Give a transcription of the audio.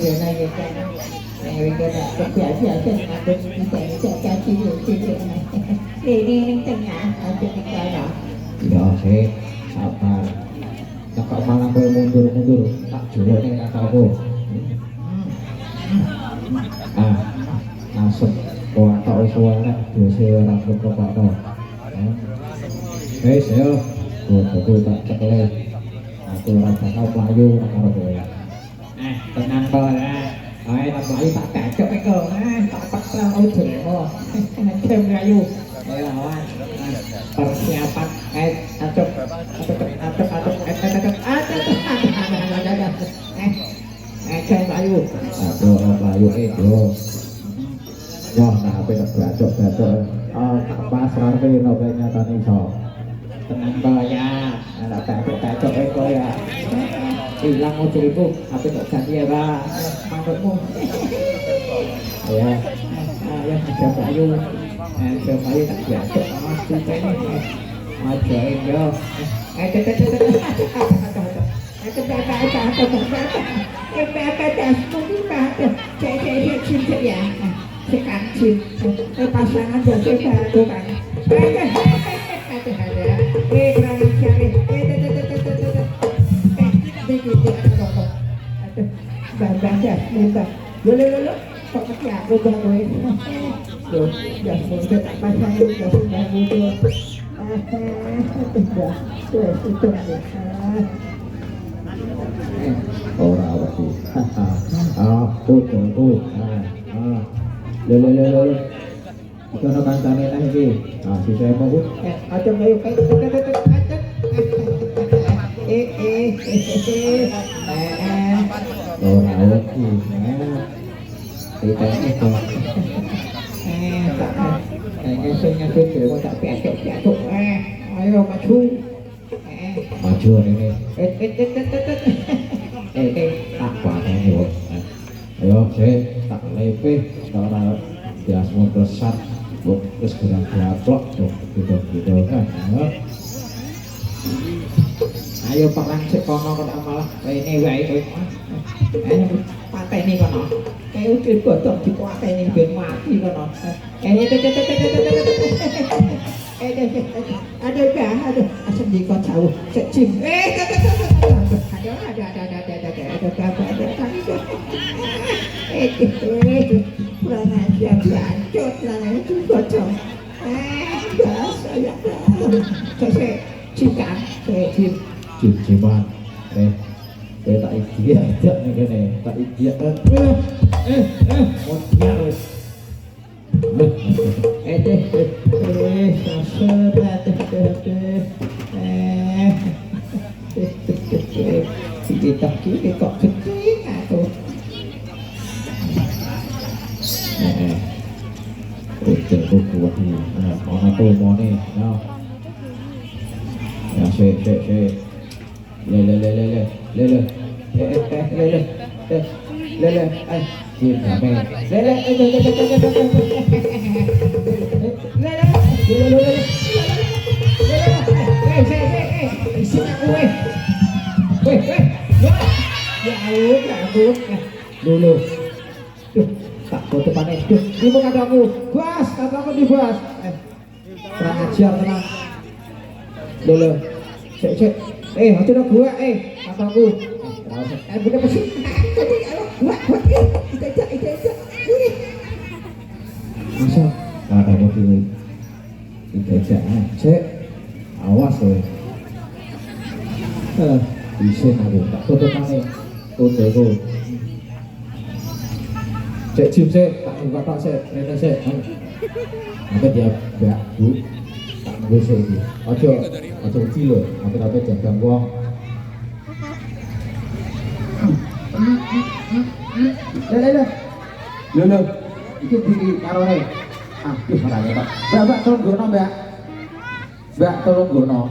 rồi này cái aku bisa caci này ini tengah ada di sana ya sih sabar tak malah kowe mundur tak jero ning kataku masuk kok tak wis wae dose ora kepakno yo aku tak cekle aku ora bakal mlayu karo kowe tenang kok ae tak mlayu tak cocok kok tak paksa ujungmu nek mlayu lawan persiapan atau Melayu itu wah nah apa tak bacok tak pasrah ke nobelnya tani so tenang kok ya ada bacok itu ya hilang motor itu apa tak jadi ya pak maksudmu ya ya ada Melayu Melayu tak bacok mas kita ini majuin yo pasangan jatuh baru kan ora wedi tuh lho kono kancane nang iki si Semo ku aja ayo ora wedi tak piacok ayo maju ini tak pateni wong ayo tak lepe ora bias motorsat wis kurang gaplok gitu kan ayo perang sik kono kok malah rene wae pateni kono kae udah bodong dipateni ben mati kono ada asam di kota jauh cim kurang ajar diancot lah itu bocor biasa ya saya cikan ciman tak idiot aja nih kene tak idiot mau nyarus kita kiri kok kecil atau udah kuat nih mana tuh mau nih ya dulu tak foto panen di muka kamu bas kataku dibas kurang ajar tenang dulu cek waktu udah gua kataku bener pasti buat itu masa ada mobil itu cek awas loh bisa aku tak foto panen tuh cek cium tak buka tak rene apa dia bu tak nunggu iki aja kilo apa jaga wong lho iki di karone wis ora ya Pak mbak tolong gono mbak tolong gono